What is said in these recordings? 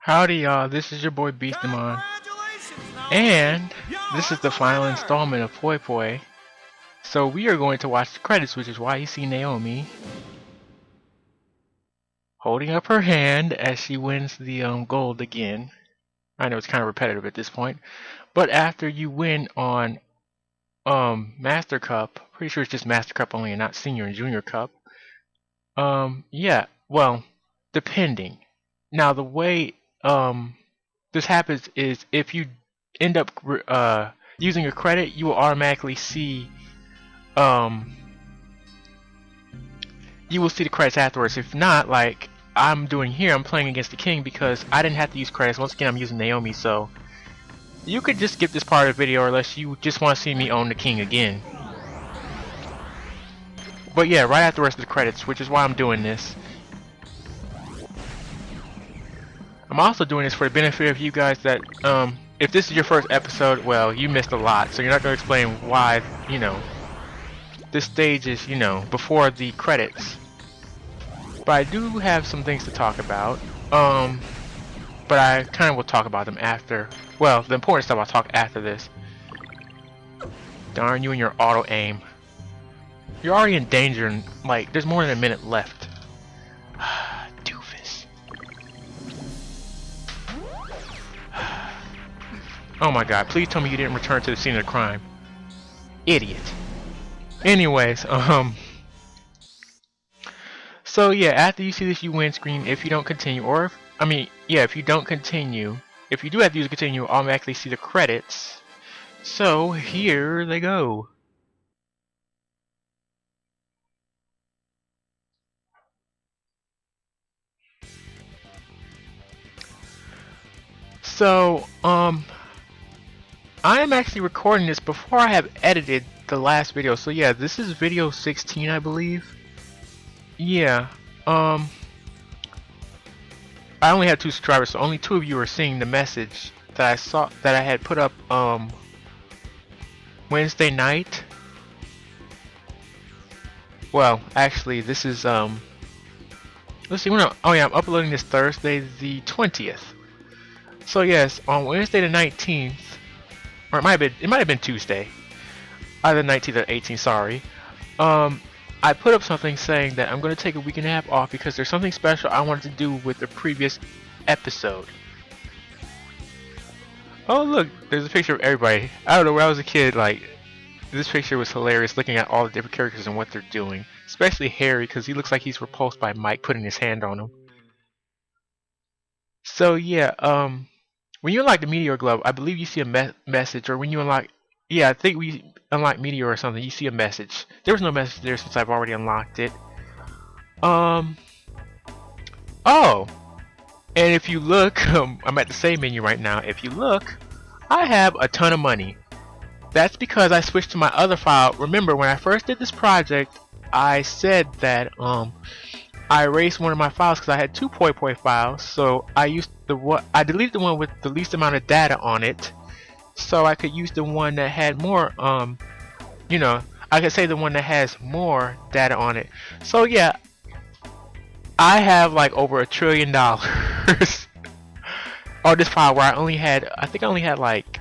Howdy y'all, this is your boy Beastamon, and this is the final installment of Poy Poy. So we are going to watch the credits, which is why you see Naomi holding up her hand as she wins the gold again. I know it's kind of repetitive at this point, but after you win on Master Cup, pretty sure it's just Master Cup only and not Senior and Junior Cup. Yeah, well, depending. Now the way this happens is if you end up using a credit, you will automatically see you will see the credits afterwards. If not, like I'm doing here, I'm playing against the king because I didn't have to use credits. Once again, I'm using Naomi, so you could just skip this part of the video unless you just want to see me own the king again. But yeah, right after the rest of the credits, which is why I'm doing this. I'm also doing this for the benefit of you guys that, if this is your first episode, well, you missed a lot, so you're not going to explain why, this stage is, before the credits. But I do have some things to talk about, but I kind of will talk about them after, well, the important stuff I'll talk after this. Darn you and your auto-aim. You're already in danger, and, like, there's more than a minute left. Oh my god, please tell me you didn't return to the scene of the crime. Idiot. Anyways, so yeah, after you see this you win screen, if you don't continue, or if, if you don't continue, if you do have to use continue, you'll automatically see the credits. So, here they go. So, I am actually recording this before I have edited the last video. So yeah, this is video 16, I believe. Yeah. I only had 2 subscribers, so only 2 of you are seeing the message that I saw that I had put up Wednesday night. Well, actually, this is let's see. Oh yeah, I'm uploading this Thursday, the 20th. So yes, on Wednesday the 19th. Or it might have been Tuesday, either 19th or 18th. Sorry. I put up something saying that I'm going to take a week and a half off because there's something special I wanted to do with the previous episode. Oh look, there's a picture of everybody. I don't know, when I was a kid, like this picture was hilarious, looking at all the different characters and what they're doing, especially Harry because he looks like he's repulsed by Mike putting his hand on him. So yeah, when you unlock the Meteor Glove, I believe you see a message, or when you unlock, yeah, I think we unlock Meteor or something, you see a message. There was no message there since I've already unlocked it. Oh, and if you look, I'm at the same menu right now. If you look, I have a ton of money. That's because I switched to my other file. Remember, when I first did this project, I said that, I erased one of my files because I had 2 Poy Poy files, so I deleted the one with the least amount of data on it, so I could use the one that had more, I could say the one that has more data on it. So yeah, I have like over $1 trillion on this file where I think I only had like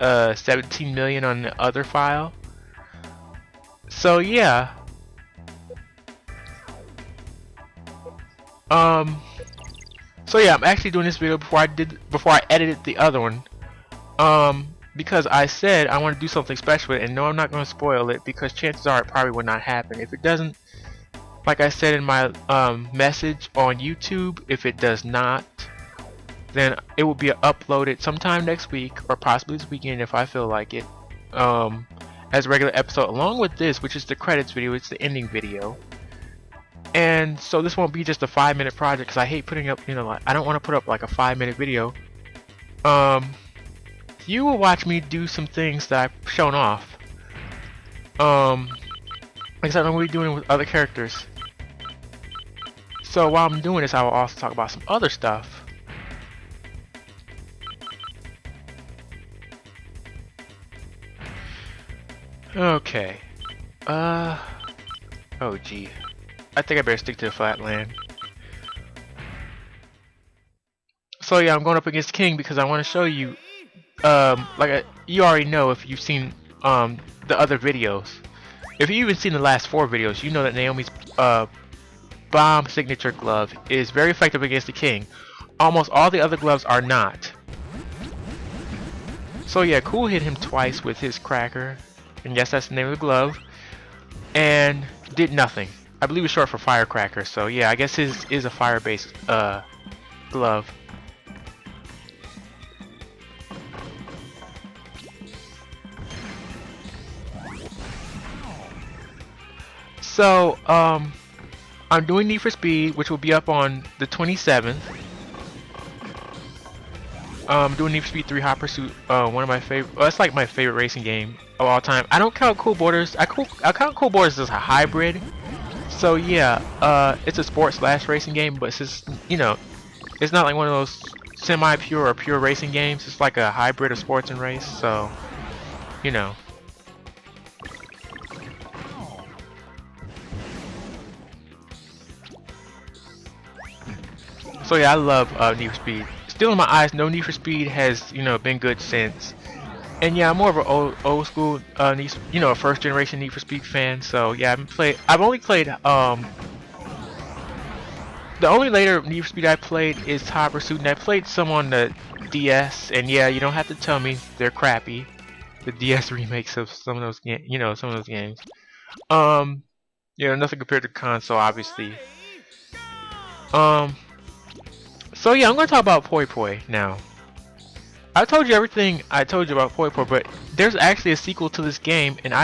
17 million on the other file. So yeah. So yeah, I'm actually doing this video before I edited the other one. Because I said I want to do something special with it, and no, I'm not going to spoil it because chances are it probably will not happen. If it doesn't, like I said in my message on YouTube, if it does not, then it will be uploaded sometime next week or possibly this weekend if I feel like it. As a regular episode, along with this, which is the credits video, it's the ending video. And so this won't be just a 5-minute project because I hate putting up, like, I don't want to put up like a 5-minute video. You will watch me do some things that I've shown off. Like I said, I'm going to be doing with other characters. So while I'm doing this, I will also talk about some other stuff. Okay. Oh gee. I think I better stick to the flatland. So yeah, I'm going up against King because I want to show you, you already know if you've seen the other videos. If you've even seen the last 4 videos, you know that Naomi's bomb signature glove is very effective against the King. Almost all the other gloves are not. So yeah, Cool hit him twice with his cracker, and yes, that's the name of the glove, and did nothing. I believe it's short for firecracker, so yeah, I guess his is a fire-based glove. So, I'm doing Need for Speed, which will be up on the 27th. Doing Need for Speed 3 Hot Pursuit, one of my favorite. Well, it's like my favorite racing game of all time. I don't count Cool Borders. I count Cool Borders as a hybrid. So yeah, it's a sports / racing game, but it's just, you know, it's not like one of those semi-pure or pure racing games. It's like a hybrid of sports and race. So, you know. So yeah, I love Need for Speed. Still in my eyes, no Need for Speed has, you know, been good since. And yeah, I'm more of an old school, you know, a first generation Need for Speed fan. So yeah, I've only played, the only later Need for Speed I played is Hot Pursuit, and I played some on the DS. And yeah, you don't have to tell me they're crappy. The DS remakes of some of those, you know, some of those games. You know, nothing compared to console, obviously. So yeah, I'm gonna talk about Poy Poy now. I told you everything I told you about Poy Poy, but there's actually a sequel to this game, and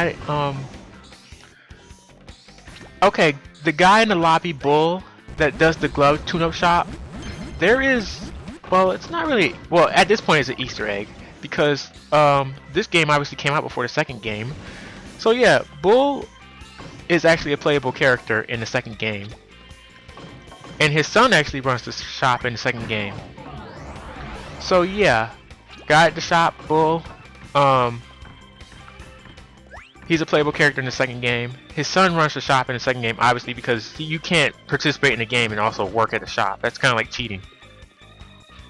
okay, the guy in the lobby, Bull, that does the glove tune-up shop, there is, well, it's not really, well, at this point it's an Easter egg, because this game obviously came out before the second game. So yeah, Bull is actually a playable character in the second game. And his son actually runs the shop in the second game. So yeah, guy at the shop, Bull, he's a playable character in the second game. His son runs the shop in the second game, obviously, because you can't participate in the game and also work at the shop. That's kind of like cheating.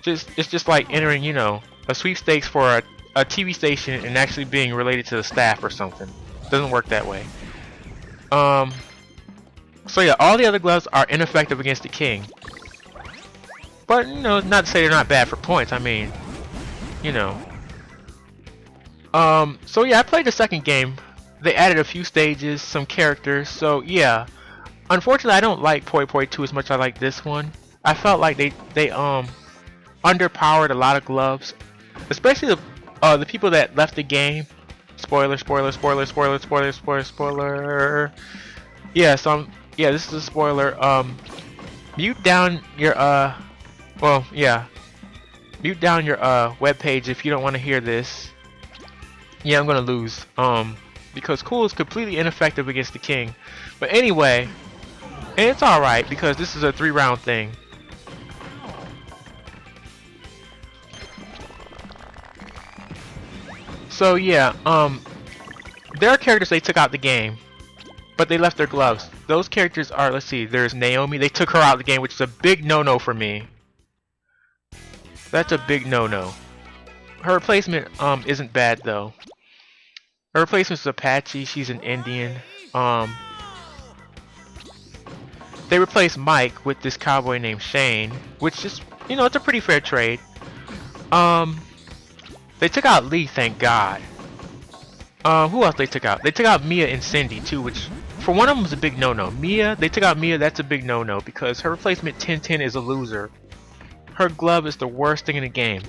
It's just like entering, you know, a sweepstakes for a TV station and actually being related to the staff or something. Doesn't work that way. So yeah, all the other gloves are ineffective against the King. But, you know, not to say they're not bad for points, I mean, you know. So yeah, I played the second game. They added a few stages, some characters, so yeah. Unfortunately, I don't like Poy Poy 2 as much as I like this one. I felt like they underpowered a lot of gloves. Especially the people that left the game. Spoiler. Yeah, so yeah, this is a spoiler. Mute down your mute down your web page if you don't want to hear this. Yeah, I'm gonna lose. Because Cool is completely ineffective against the King. But anyway, and it's alright because this is a 3-round thing. So yeah, there are characters they took out the game, but they left their gloves. Those characters are, let's see, there's Naomi. They took her out of the game, which is a big no-no for me. That's a big no-no. Her replacement isn't bad though. Her replacement is Apache. She's an Indian. They replaced Mike with this cowboy named Shane, which is, you know, it's a pretty fair trade. They took out Lee, thank God. Who else they took out? They took out Mia and Cindy too, which for one of them was a big no-no. Mia, they took out Mia. That's a big no-no because her replacement 1010 is a loser. Her glove is the worst thing in the game.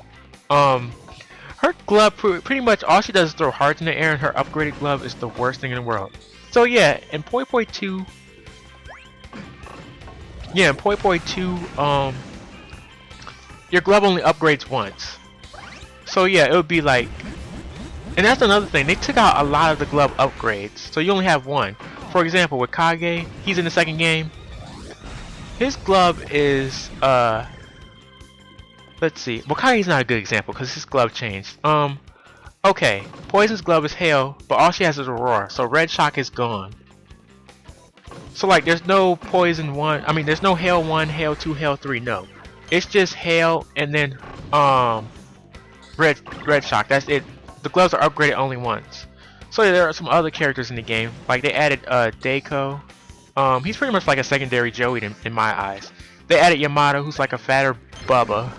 Her glove, pretty much all she does is throw hearts in the air, and her upgraded glove is the worst thing in the world. So yeah, in Poy Poy 2, your glove only upgrades once. So yeah, it would be like, and that's another thing, they took out a lot of the glove upgrades, so you only have one. For example, with Kage, he's in the second game. His glove is, let's see, well, Kage's not a good example because his glove changed. Okay, Poison's glove is Hail, but all she has is Aurora, so Red Shock is gone. So like, there's no Poison 1, I mean, there's no Hail 1, Hail 2, Hail 3, no. It's just hail and then red shock. That's it. The gloves are upgraded only once. So yeah, there are some other characters in the game. Like they added Deiko. He's pretty much like a secondary Joey in my eyes. They added Yamato, who's like a fatter Bubba.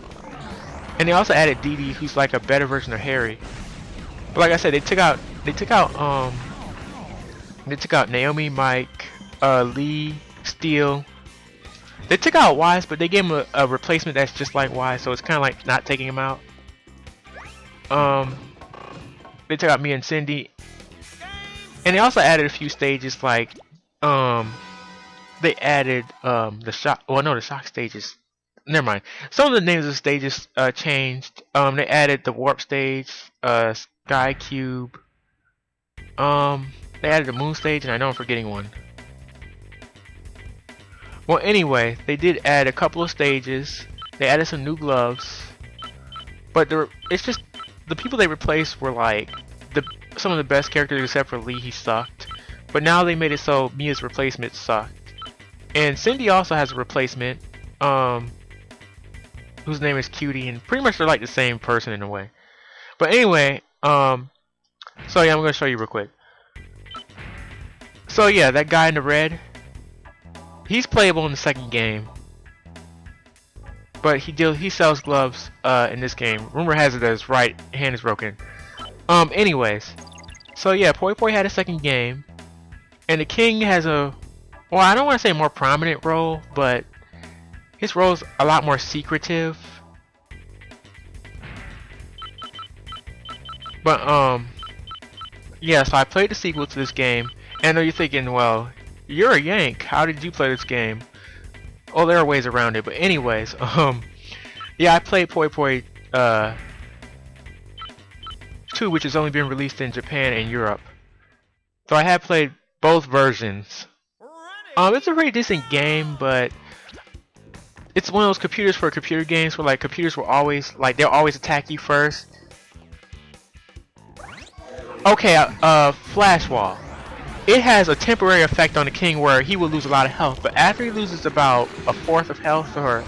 And they also added Dee, who's like a better version of Harry. But like I said, they took out Naomi, Mike, Lee, Steel. They took out Wise, but they gave him a replacement that's just like Wise, so it's kind of like not taking him out. They took out me and Cindy, and they also added a few stages like they added the shock. Well, no, the shock stages. Never mind. Some of the names of the stages changed. They added the warp stage, Sky Cube. They added the moon stage, and I know I'm forgetting one. Well, anyway, they did add a couple of stages. They added some new gloves, but it's just the people they replaced were like some of the best characters except for Lee. He sucked, but now they made it so Mia's replacement sucked, and Cindy also has a replacement, whose name is Cutie, and pretty much they're like the same person in a way. But anyway, so yeah, I'm gonna show you real quick. So yeah, that guy in the red. He's playable in the second game, but he sells gloves in this game. Rumor has it that his right hand is broken. Anyways, so yeah, Poy Poy had a second game, and the king has well, I don't want to say more prominent role, but his role's a lot more secretive. But yeah, so I played the sequel to this game, and I know you're thinking, well, you're a Yank. How did you play this game? Oh, there are ways around it. But anyways, yeah, I played Poy Poy 2, which has only been released in Japan and Europe. So I have played both versions. It's a pretty decent game, but it's one of those computers for computer games where like computers will always they'll always attack you first. Okay, Flash Wall. It has a temporary effect on the king where he will lose a lot of health, but after he loses about a fourth of health, or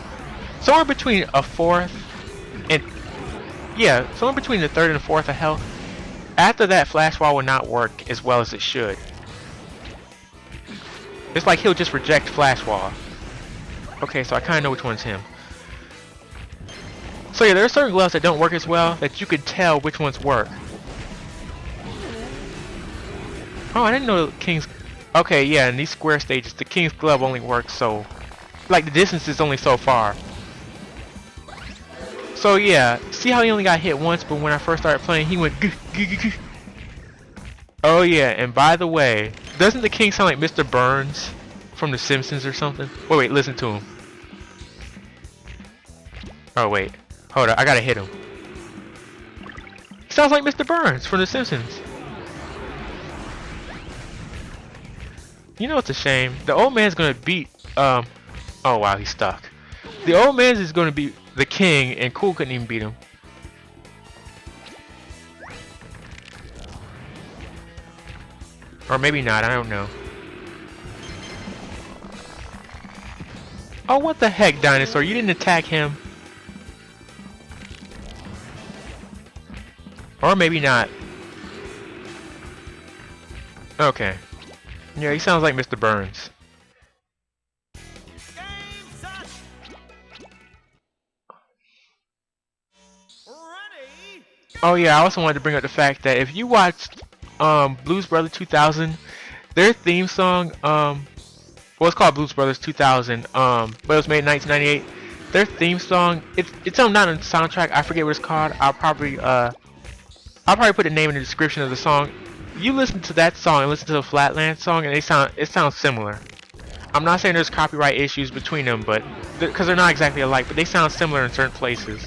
somewhere between a fourth and yeah, somewhere between the third and the fourth of health, after that Flash Wall will not work as well as it should. It's like he'll just reject Flash Wall. Okay, so I kind of know which one's him. So yeah, there are certain gloves that don't work as well that you can tell which ones work. Oh, I didn't know the King's... Okay, yeah, in these square stages, the King's glove only works so... Like, the distance is only so far. So, yeah, see how he only got hit once, but when I first started playing, he went... Oh, yeah, and by the way, doesn't the King sound like Mr. Burns from The Simpsons or something? Wait, listen to him. Oh, wait. Hold on, I gotta hit him. He sounds like Mr. Burns from The Simpsons. You know, it's a shame. The old man's gonna beat, oh wow, he's stuck. The old man's is gonna beat the king, and Cool couldn't even beat him. Or maybe not, I don't know. Oh, what the heck, Dinosaur? You didn't attack him. Or maybe not. Okay. Yeah, he sounds like Mr. Burns. Oh yeah, I also wanted to bring up the fact that if you watched Blues Brothers 2000, their theme song, well, it's called Blues Brothers 2000, but it was made in 1998. Their theme song, it's not on the soundtrack. I forget what it's called. I'll probably put the name in the description of the song. You listen to that song and listen to the Flatland song, and it sounds similar. I'm not saying there's copyright issues between them, but because they're not exactly alike, but they sound similar in certain places.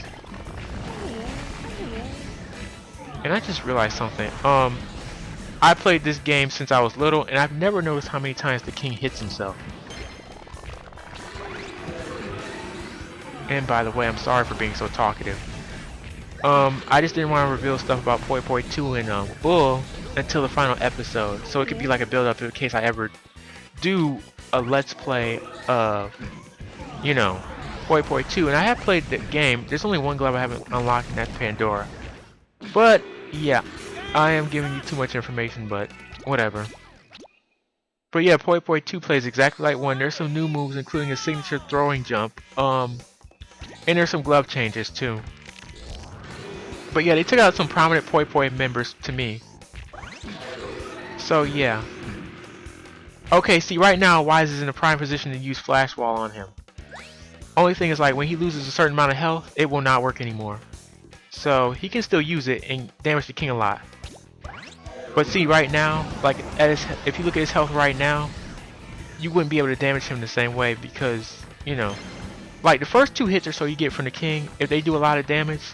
And I just realized something. I played this game since I was little, and I've never noticed how many times the king hits himself. And by the way, I'm sorry for being so talkative. I just didn't want to reveal stuff about Poy Poy 2 and Bull until the final episode, so it could be like a build-up in case I ever do a let's play of, you know, Poy Poy 2, and I have played the game. There's only one glove I haven't unlocked, and that's Pandora. But yeah, I am giving you too much information, but whatever. But yeah, Poy Poy 2 plays exactly like 1. There's some new moves, including a signature throwing jump. And there's some glove changes too. But yeah, they took out some prominent Poy Poy members to me. So yeah. Okay, see right now Wise is in a prime position to use Flash Wall on him. Only thing is, like, when he loses a certain amount of health, it will not work anymore. So he can still use it and damage the king a lot. But see right now, like if you look at his health right now, you wouldn't be able to damage him the same way because, you know, like the first 2 hits or so you get from the king, if they do a lot of damage,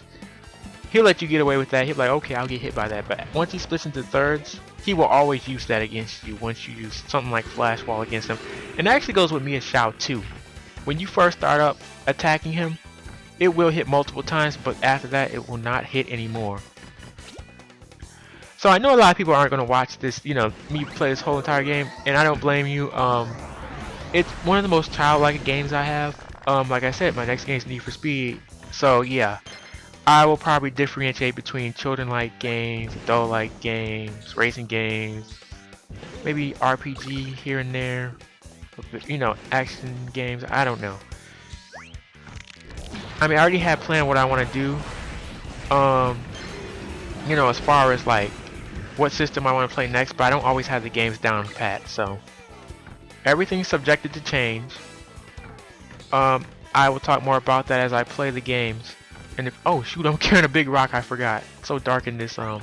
he'll let you get away with that. He'll be like, okay, I'll get hit by that. But once he splits into thirds, he will always use that against you once you use something like Flash Wall against him. And that actually goes with me and Xiao too. When you first start up attacking him, it will hit multiple times, but after that it will not hit anymore. So I know a lot of people aren't going to watch this, you know, me play this whole entire game, and I don't blame you. It's one of the most childlike games I have. Like I said, my next game is Need for Speed. So yeah, I will probably differentiate between children-like games, adult-like games, racing games, maybe RPG here and there. You know, action games, I don't know. I mean, I already have planned what I want to do. You know, as far as like what system I want to play next, but I don't always have the games down pat, so everything's subjected to change. I will talk more about that as I play the games. And if, oh shoot, I'm carrying a big rock, I forgot. It's so dark in this, oh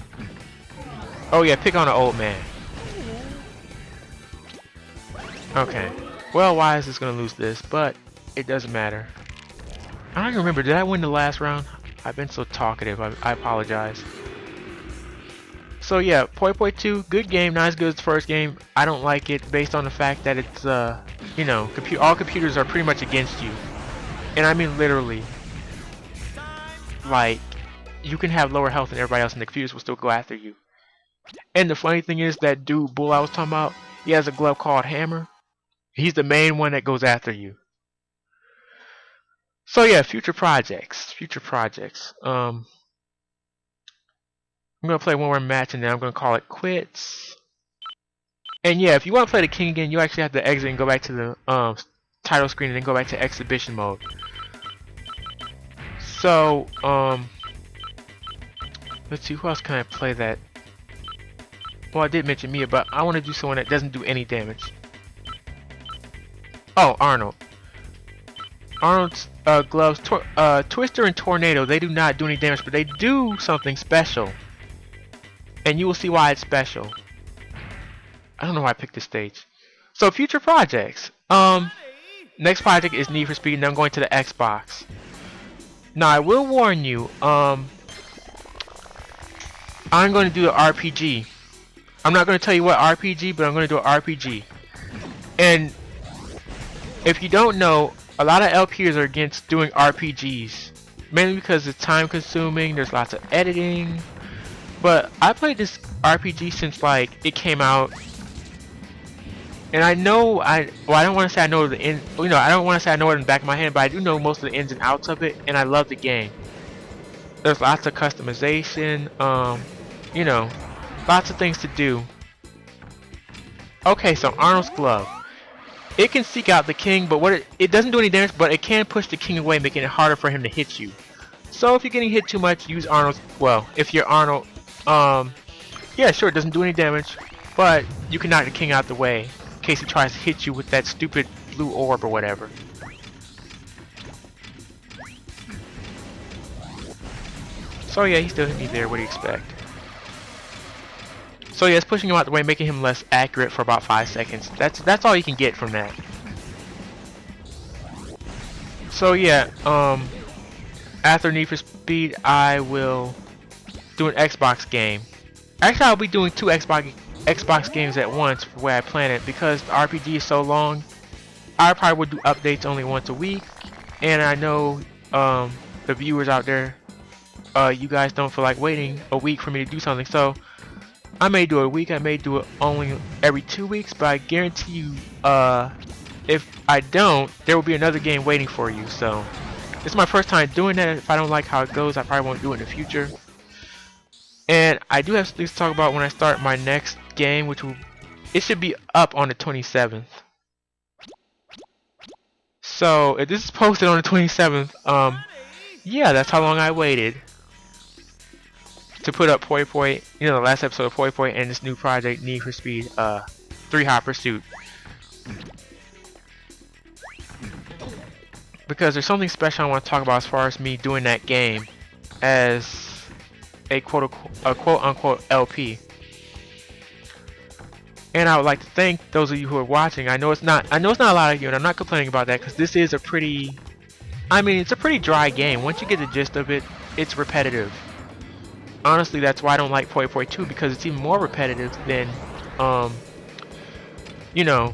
yeah, pick on an old man. Okay. Well, Wise is gonna lose this, but it doesn't matter. I don't even remember. Did I win the last round? I've been so talkative. I apologize. So yeah, Poy Poy 2, good game, not as good as the first game. I don't like it based on the fact that it's you know, all computers are pretty much against you, and I mean literally. Like, you can have lower health than everybody else, and the computers will still go after you. And the funny thing is, that dude Bull I was talking about, he has a glove called Hammer. He's the main one that goes after you. So yeah, future projects. I'm gonna play one more match and then I'm gonna call it quits. And yeah, if you want to play the king again, you actually have to exit and go back to the title screen and then go back to exhibition mode. So let's see, who else can I play that? Well, I did mention Mia, but I want to do someone that doesn't do any damage. Oh, Arnold. Arnold's gloves, Twister and Tornado, they do not do any damage, but they do something special. And you will see why it's special. I don't know why I picked this stage. So, future projects. Next project is Need for Speed, and I'm going to the Xbox. Now, I will warn you, I'm going to do an RPG. I'm not going to tell you what RPG, but I'm going to do an RPG. And if you don't know, a lot of LPers are against doing RPGs. Mainly because it's time consuming, there's lots of editing. But I played this RPG since like it came out. And I know, I don't want to say I know the end, you know, I don't want to say I know it in the back of my head, but I do know most of the ins and outs of it, and I love the game. There's lots of customization, you know, lots of things to do. Okay, so Arnold's glove. It can seek out the king, but what it doesn't do any damage, but it can push the king away, making it harder for him to hit you. So if you're getting hit too much, use Arnold's, well, if you're Arnold, yeah, sure, it doesn't do any damage, but you can knock the king out the way in case he tries to hit you with that stupid blue orb or whatever. So yeah, he still hit me there, what do you expect? So yeah, it's pushing him out the way, making him less accurate for about 5 seconds. That's all you can get from that. So yeah, after Need for Speed, I will do an Xbox game. Actually, I'll be doing 2 Xbox games at once the way I plan it, because the RPG is so long. I probably would do updates only once a week, and I know the viewers out there, you guys don't feel like waiting a week for me to do something, so I may do it a week, I may do it only every 2 weeks, but I guarantee you, if I don't, there will be another game waiting for you, so It's my first time doing that. If I don't like how it goes, I probably won't do it in the future. And I do have things to talk about when I start my next game, which will, it should be up on the 27th. So if this is posted on the 27th, yeah, that's how long I waited to put up Poy Poy, you know, the last episode of Poy Poy and this new project, Need for Speed 3 Hot Pursuit. Because there's something special I want to talk about as far as me doing that game as a quote unquote LP. And I would like to thank those of you who are watching. I know it's not a lot of you, and I'm not complaining about that because this is a pretty, I mean, it's a pretty dry game. Once you get the gist of it, it's repetitive. Honestly, that's why I don't like Poy Poy 2, because it's even more repetitive than, you know,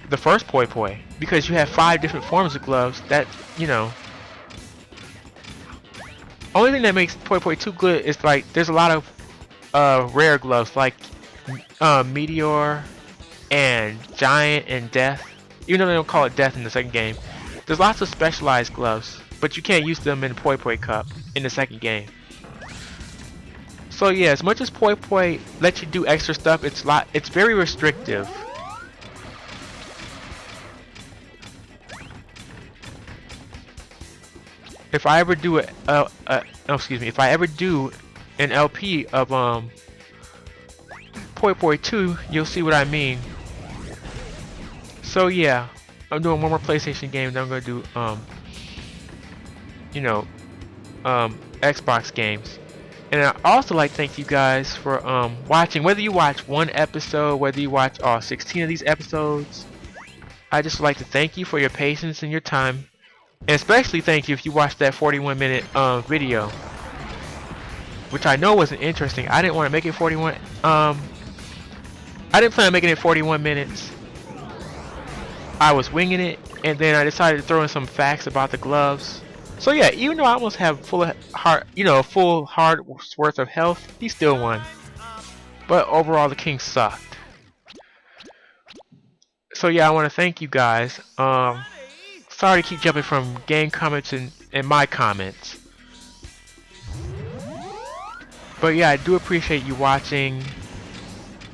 the first Poy Poy. Because you have 5 different forms of gloves that, you know. Only thing that makes Poy Poy 2 good is, like, there's a lot of rare gloves, like Meteor and Giant and Death. Even though they don't call it Death in the second game. There's lots of specialized gloves, but you can't use them in Poy Poy Cup in the second game. So yeah, as much as Poy Poy lets you do extra stuff, it's very restrictive. If I ever do if I ever do an LP of Poy Poy 2, you'll see what I mean. So yeah, I'm doing one more PlayStation game, then I'm gonna do you know, Xbox games. And I also like to thank you guys for watching. Whether you watch one episode, whether you watch all 16 of these episodes, I just would like to thank you for your patience and your time. And especially thank you if you watched that 41-minute video, which I know wasn't interesting. I didn't want to make it 41. I didn't plan on making it 41 minutes. I was winging it, and then I decided to throw in some facts about the gloves. So yeah, even though I almost have full heart's worth of health, he still won. But overall, the king sucked. So yeah, I want to thank you guys. Sorry to keep jumping from game comments and my comments. But yeah, I do appreciate you watching.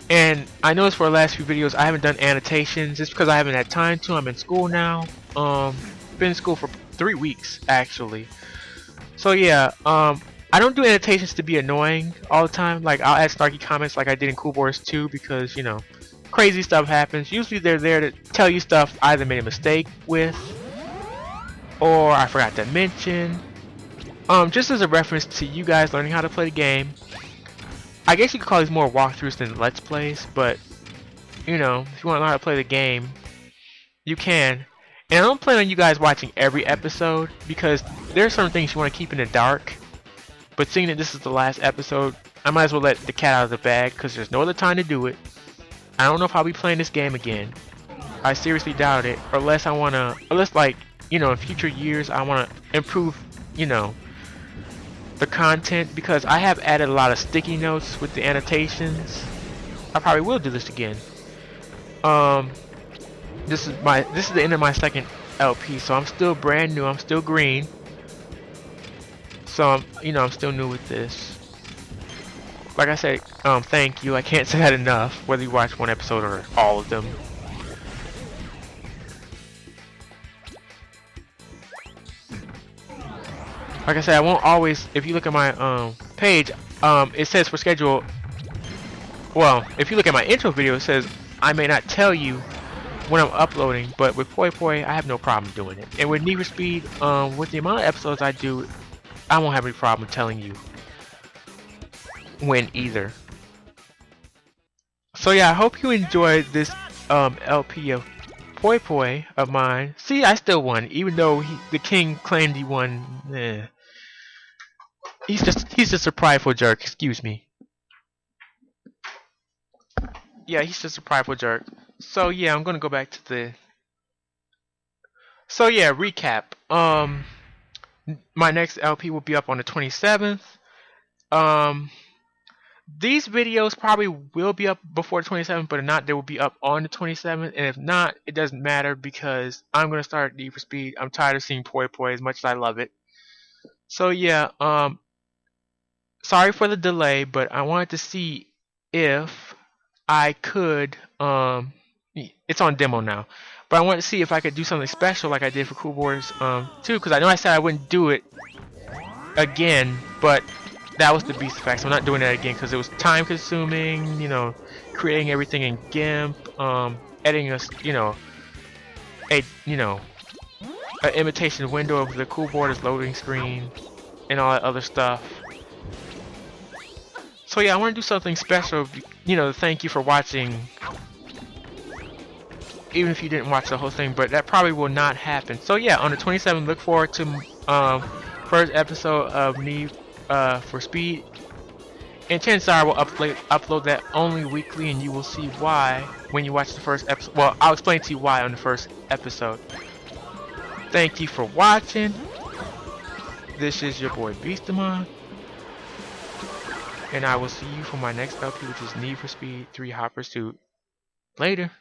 And I noticed for the last few videos I haven't done annotations. It's because I haven't had time to. I'm in school now. Been in school for 3 weeks actually. So yeah, I don't do annotations to be annoying all the time. Like I'll add snarky comments like I did in Cool Boys 2 because, you know, crazy stuff happens. Usually they're there to tell you stuff I either made a mistake with or I forgot to mention. Just as a reference to you guys learning how to play the game. I guess you could call these more walkthroughs than let's plays, but you know, if you want to learn how to play the game, you can. And I don't plan on you guys watching every episode because there are certain things you want to keep in the dark. But seeing that this is the last episode, I might as well let the cat out of the bag because there's no other time to do it. I don't know if I'll be playing this game again. I seriously doubt it, unless like, you know, in future years I want to improve, you know, the content, because I have added a lot of sticky notes with the annotations. I probably will do this again. This is the end of my second LP, so I'm still brand new. I'm still green. So I'm still new with this. Like I said, thank you. I can't say that enough. Whether you watch one episode or all of them. Like I said, I won't always. If you look at my page, it says for schedule. Well, if you look at my intro video, it says I may not tell you when I'm uploading, but with Poy Poy, I have no problem doing it. And with Need for Speed, with the amount of episodes I do, I won't have any problem telling you when either. So yeah, I hope you enjoyed this LP of Poy Poy of mine. See, I still won, even though the king claimed he won. He's just a prideful jerk. Excuse me. Yeah, he's just a prideful jerk. So yeah, I'm gonna go back to the. So yeah, recap. My next LP will be up on the 27th. These videos probably will be up before the 27th, but if not, they will be up on the 27th. And if not, it doesn't matter because I'm gonna start Need for Speed. I'm tired of seeing Poy Poy as much as I love it. So yeah, sorry for the delay, but I wanted to see if I could it's on demo now. But I wanted to see if I could do something special like I did for Cool Borders too, because I know I said I wouldn't do it again, but that was the beast effect. So I'm not doing that again because it was time consuming, you know, creating everything in GIMP, editing us, an imitation window of the Cool Borders loading screen and all that other stuff. So yeah, I want to do something special, thank you for watching. Even if you didn't watch the whole thing, but that probably will not happen. So yeah, on the 27th, look forward to first episode of Need for Speed. And chances are I will upload that only weekly, and you will see why when you watch the first episode. Well, I'll explain to you why on the first episode. Thank you for watching. This is your boy Beastamon. And I will see you for my next LP, which is Need for Speed 3 Hot Pursuit. Later.